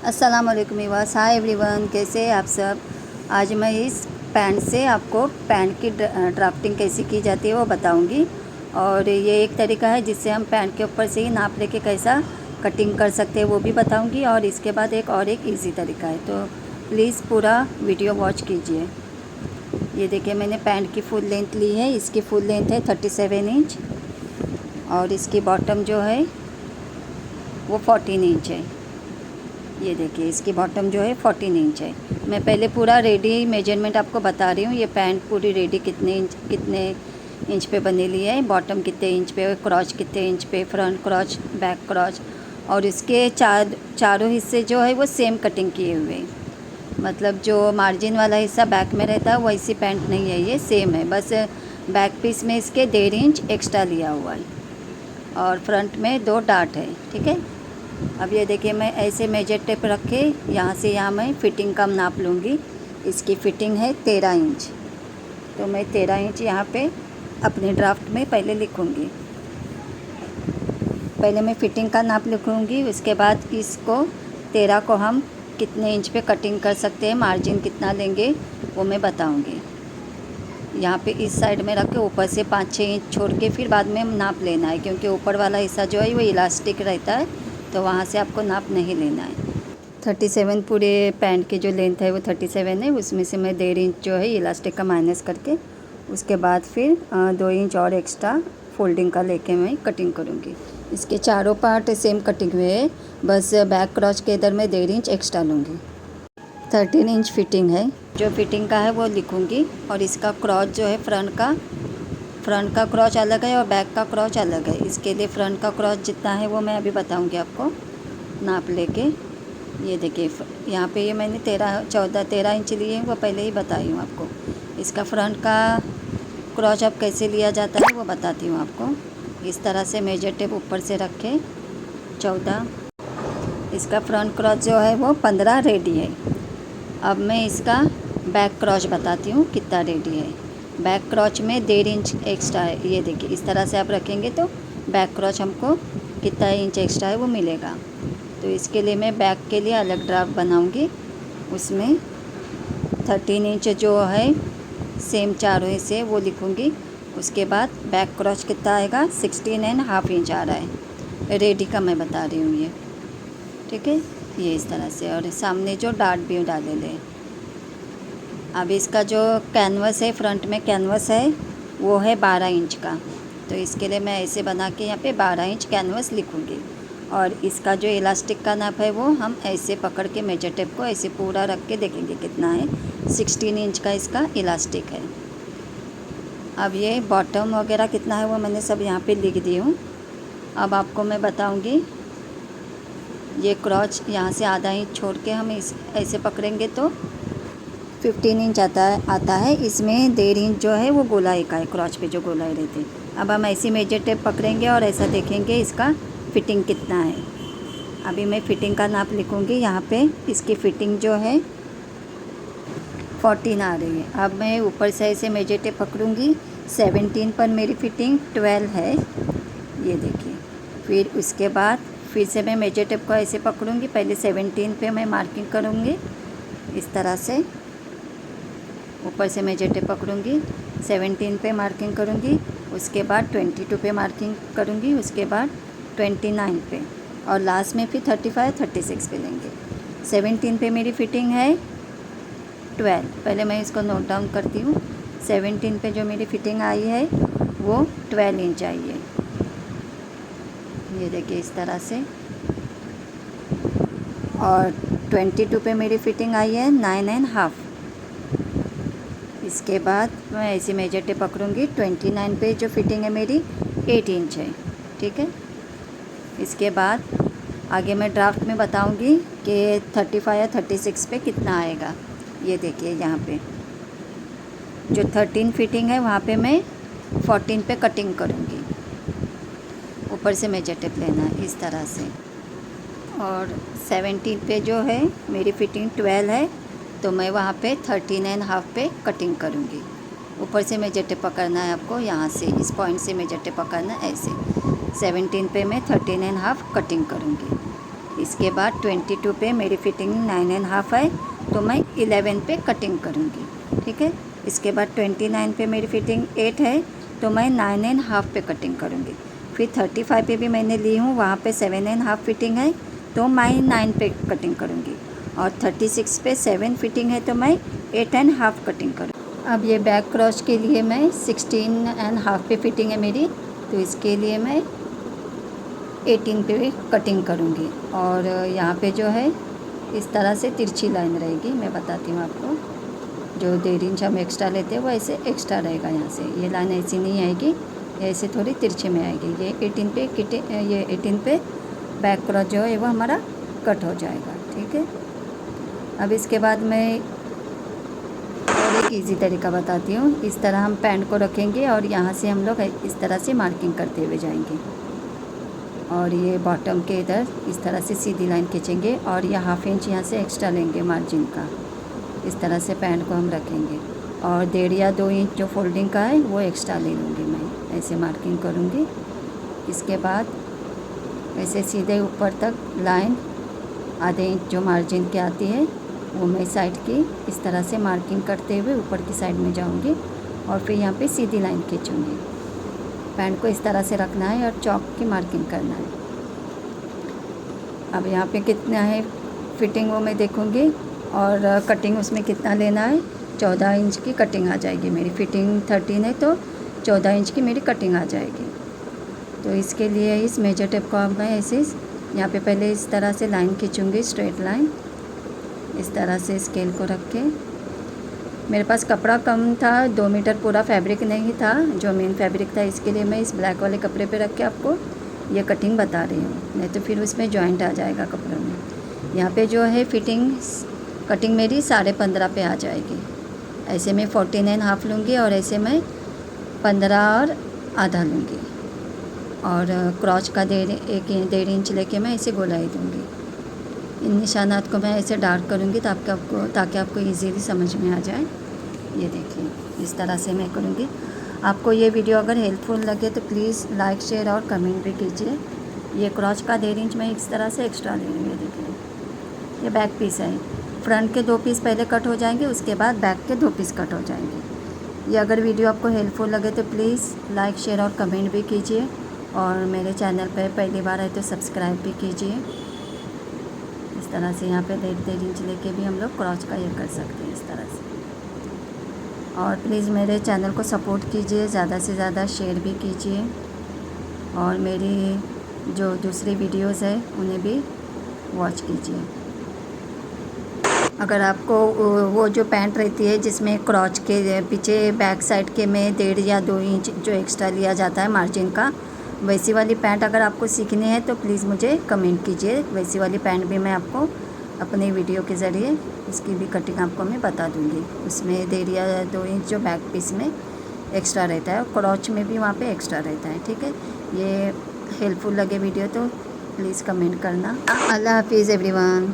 अस्सलाम वालेकुम viewers, hi everyone, कैसे हैं आप सब। आज मैं इस पैंट से आपको पैंट की ड्राफ्टिंग कैसी की जाती है वो बताऊंगी। और ये एक तरीका है जिससे हम पैंट के ऊपर से ही नाप लेके कैसा कटिंग कर सकते हैं वो भी बताऊंगी। और इसके बाद एक इजी तरीका है, तो प्लीज़ पूरा वीडियो वॉच कीजिए। ये देखिए, मैंने पैंट की फुल लेंथ ली है। इसकी फुल लेंथ है 37 इंच और इसकी बॉटम जो है वो 14 इंच है। ये देखिए, इसकी बॉटम जो है 14 इंच है। मैं पहले पूरा रेडी मेजरमेंट आपको बता रही हूँ। ये पैंट पूरी रेडी कितने इंच पे बनी ली है, बॉटम कितने इंच पे, क्रॉच कितने इंच पे, फ्रंट क्रॉच, बैक क्रॉच। और इसके चारों हिस्से जो है वो सेम कटिंग किए हुए हैं। मतलब जो मार्जिन वाला हिस्सा बैक में रहता है वैसी पैंट नहीं है, ये सेम है। बस बैक पीस में इसके 1.5 इंच एक्स्ट्रा लिया हुआ है और फ्रंट में 2 डार्ट है। ठीक है। अब ये देखिए, मैं ऐसे मेजर टेप रख के यहाँ से यहाँ मैं फ़िटिंग का नाप लूँगी। इसकी फ़िटिंग है 13 इंच, तो मैं 13 इंच यहाँ पे अपने ड्राफ्ट में पहले लिखूँगी। पहले मैं फ़िटिंग का नाप लिखूँगी, उसके बाद इसको 13 को हम कितने इंच पे कटिंग कर सकते हैं, मार्जिन कितना लेंगे वो मैं बताऊँगी। यहाँ पे इस साइड में रख के ऊपर से 5-6 इंच छोड़ के फिर बाद में नाप लेना है, क्योंकि ऊपर वाला हिस्सा जो है वो इलास्टिक रहता है, तो वहाँ से आपको नाप नहीं लेना है। 37 पूरे पैंट की जो लेंथ है वो 37 है। उसमें से मैं 1.5 इंच जो है इलास्टिक का माइनस करके उसके बाद फिर 2 इंच और एक्स्ट्रा फोल्डिंग का लेके मैं कटिंग करूँगी। इसके चारों पार्ट सेम कटिंग हुए है, बस बैक क्रॉच के इधर मैं 1.5 इंच एक्स्ट्रा लूँगी। 13 इंच फिटिंग है, जो फिटिंग का है वो लिखूँगी। और इसका क्रॉच जो है फ्रंट का क्रॉच अलग है और बैक का क्रॉच अलग है। इसके लिए फ्रंट का क्रॉच जितना है वो मैं अभी बताऊंगी आपको नाप लेके। ये देखिए, यहाँ पे ये मैंने 13 इंच लिए हैं, वो पहले ही बताई हूँ आपको। इसका फ्रंट का क्रॉच अब कैसे लिया जाता है वो बताती हूँ आपको। इस तरह से मेजर टेप ऊपर से रखे 14। इसका फ्रंट क्रॉच जो है वो 15 रेडी है। अब मैं इसका बैक क्रॉच बताती हूँ कितना रेडी है। बैक क्रॉच में 1.5 इंच एक्स्ट्रा है। ये देखिए, इस तरह से आप रखेंगे तो बैक क्रॉच हमको कितना इंच एक्स्ट्रा है वो मिलेगा। तो इसके लिए मैं बैक के लिए अलग ड्राफ्ट बनाऊंगी। उसमें 13 इंच जो है सेम चारों हिस्से वो लिखूंगी। उसके बाद बैक क्रॉच कितना आएगा, 16.5 इंच आ रहा है। रेडी का मैं बता रही हूँ ये। ठीक है, ये इस तरह से। और सामने जो डार्ट भी डाले ले। अब इसका जो कैनवस है, फ्रंट में कैनवस है वो है 12 इंच का, तो इसके लिए मैं ऐसे बना के यहाँ पे 12 इंच कैनवस लिखूँगी। और इसका जो इलास्टिक का नाप है वो हम ऐसे पकड़ के मेजर टेप को ऐसे पूरा रख के देखेंगे कितना है। 16 इंच का इसका इलास्टिक है। अब ये बॉटम वगैरह कितना है वो मैंने सब यहाँ पे लिख दी हूँ। अब आपको मैं बताऊँगी। ये क्रॉच यहाँ से आधा इंच छोड़ के हम इस ऐसे पकड़ेंगे तो 15 इंच आता है। इसमें 1.5 इंच जो है वो गोलाई का है, क्रॉच पे जो गोलाई रहती है। अब हम ऐसी मेजर टेप पकड़ेंगे और ऐसा देखेंगे इसका फिटिंग कितना है। अभी मैं फ़िटिंग का नाप लिखूँगी यहाँ पे। इसकी फ़िटिंग जो है 14 आ रही है। अब मैं ऊपर से ऐसे मेजर टेप पकड़ूँगी। 17 पर मेरी फ़िटिंग 12 है, ये देखिए। फिर उसके बाद फिर से मैं मेजर टेप को ऐसे पकड़ूँगी। पहले 17 पे मैं मार्किंग करूँगी इस तरह से। ऊपर से मेजर टेप पकड़ूँगी, 17 पे मार्किंग करूँगी। उसके बाद 22 पे मार्किंग करूँगी। उसके बाद 29 पे और लास्ट में फिर 35, 36 पे लेंगे। 17 पे मेरी फ़िटिंग है 12। पहले मैं इसको नोट डाउन करती हूँ। 17 पे जो मेरी फ़िटिंग आई है वो 12 इंच आई है। ये देखिए इस तरह से। और 22 पे मेरी फ़िटिंग आई है 9.5। इसके बाद मैं ऐसी मेजर टेप पकड़ूँगी। 29 पे जो फ़िटिंग है मेरी 8 इंच है। ठीक है। इसके बाद आगे मैं ड्राफ्ट में बताऊँगी कि 35 या 36 पे कितना आएगा। ये देखिए, यहाँ पे जो 13 फ़िटिंग है वहाँ पे मैं 14 पे कटिंग करूँगी। ऊपर से मेजर टेप लेना है इस तरह से। और 17 पे जो है मेरी फ़िटिंग 12 है, तो मैं वहाँ पे 13.5 पे कटिंग करूँगी। ऊपर से मेजर टेप पकड़ना है आपको, यहाँ से इस पॉइंट से मेजर टेप पकड़ना है ऐसे। 17 पे मैं 13.5 कटिंग करूँगी। इसके बाद 22 पे मेरी फिटिंग 9.5 है, तो मैं 11 पे कटिंग करूँगी, ठीक है। इसके बाद 29 पे मेरी फिटिंग 8 है, तो मैं 9.5 पे कटिंग करूँगी। फिर 35 पे भी मैंने ली हूँ, वहाँ पे 7.5 फिटिंग है, तो मैं 9 पे कटिंग करूँगी। और 36 पे 7 फिटिंग है, तो मैं 8.5 कटिंग करूँगी। अब ये बैक क्रॉच के लिए मैं 16.5 पे फिटिंग है मेरी, तो इसके लिए मैं 18 पे कटिंग करूँगी। और यहाँ पे जो है इस तरह से तिरछी लाइन रहेगी, मैं बताती हूँ आपको। जो 1.5 इंच हम एक्स्ट्रा लेते हैं वो ऐसे एक्स्ट्रा रहेगा यहाँ से, ये लाइन ऐसी नहीं आएगी, ऐसे थोड़ी तिरछे में आएगी। ये 18 पे बैक क्रॉच जो है वो हमारा कट हो जाएगा, ठीक है। अब इसके बाद मैं और एक ईजी तरीका बताती हूँ। इस तरह हम पैंट को रखेंगे और यहाँ से हम लोग इस तरह से मार्किंग करते हुए जाएंगे, और ये बॉटम के इधर इस तरह से सीधी लाइन खींचेंगे, और ये 1/2 इंच यहाँ से एक्स्ट्रा लेंगे मार्जिन का। इस तरह से पैंट को हम रखेंगे, और 1.5 या 2 इंच जो फोल्डिंग का है वो एक्स्ट्रा ले लूँगी मैं, ऐसे मार्किंग करूँगी। इसके बाद ऐसे सीधे ऊपर तक लाइन आधे इंच जो मार्जिन की आती है वो मैं साइड की इस तरह से मार्किंग करते हुए ऊपर की साइड में जाऊँगी, और फिर यहाँ पे सीधी लाइन खींचूँगी। पैंट को इस तरह से रखना है और चौक की मार्किंग करना है। अब यहाँ पे कितना है फिटिंग वो मैं देखूँगी, और कटिंग उसमें कितना लेना है। 14 इंच की कटिंग आ जाएगी मेरी, फिटिंग 13 है तो 14 इंच की मेरी कटिंग आ जाएगी। तो इसके लिए इस मेजर टेप को अब मैं ऐसे यहाँ पे पहले इस तरह से लाइन खींचूँगी, स्ट्रेट लाइन इस तरह से स्केल को रख के। मेरे पास कपड़ा कम था, 2 मीटर पूरा फैब्रिक नहीं था जो मेन फैब्रिक था, इसके लिए मैं इस ब्लैक वाले कपड़े पे रख के आपको ये कटिंग बता रही हूँ, नहीं तो फिर उसमें जॉइंट आ जाएगा कपड़ों में। यहाँ पे जो है फिटिंग कटिंग मेरी 15.5 पे आ जाएगी। ऐसे मैं 14.5 लूँगी, और ऐसे मैं 15 और आधा लूँगी, और क्रॉच का 1.5 इंच लेके मैं ऐसे गोलाई दूँगी। इन निशानात को मैं ऐसे डार्क करूँगी ताकि आपको इजीली समझ में आ जाए। ये देखिए इस तरह से मैं करूँगी। आपको ये वीडियो अगर हेल्पफुल लगे तो प्लीज़ लाइक शेयर और कमेंट भी कीजिए। ये क्रॉच का 1.5 इंच मैं इस तरह से एक्स्ट्रा ले रही हूँ। देखिए ये बैक पीस है, फ्रंट के 2 पीस पहले कट हो जाएंगे, उसके बाद बैक के 2 पीस कट हो जाएंगे। ये अगर वीडियो आपको हेल्पफुल लगे तो प्लीज़ लाइक शेयर और कमेंट भी कीजिए, और मेरे चैनल पर पहली बार आए तो सब्सक्राइब भी कीजिए। इस तरह से यहाँ पे 1.5 इंच लेके भी हम लोग क्रॉच का ये कर सकते हैं इस तरह से। और प्लीज़ मेरे चैनल को सपोर्ट कीजिए, ज़्यादा से ज़्यादा शेयर भी कीजिए, और मेरी जो दूसरी वीडियोस है उन्हें भी वॉच कीजिए। अगर आपको वो जो पैंट रहती है जिसमें क्रॉच के पीछे बैक साइड के में 1.5 या 2 इंच जो एक्स्ट्रा लिया जाता है मार्जिन का, वैसी वाली पैंट अगर आपको सीखनी है तो प्लीज़ मुझे कमेंट कीजिए। वैसी वाली पैंट भी मैं आपको अपने वीडियो के ज़रिए उसकी भी कटिंग आपको मैं बता दूँगी। उसमें 1.5 या 2 इंच जो बैक पीस में एक्स्ट्रा रहता है, क्रॉच में भी वहाँ पे एक्स्ट्रा रहता है, ठीक है। ये हेल्पफुल लगे वीडियो तो प्लीज़ कमेंट करना। अल्लाह हाफिज़ एवरीवन।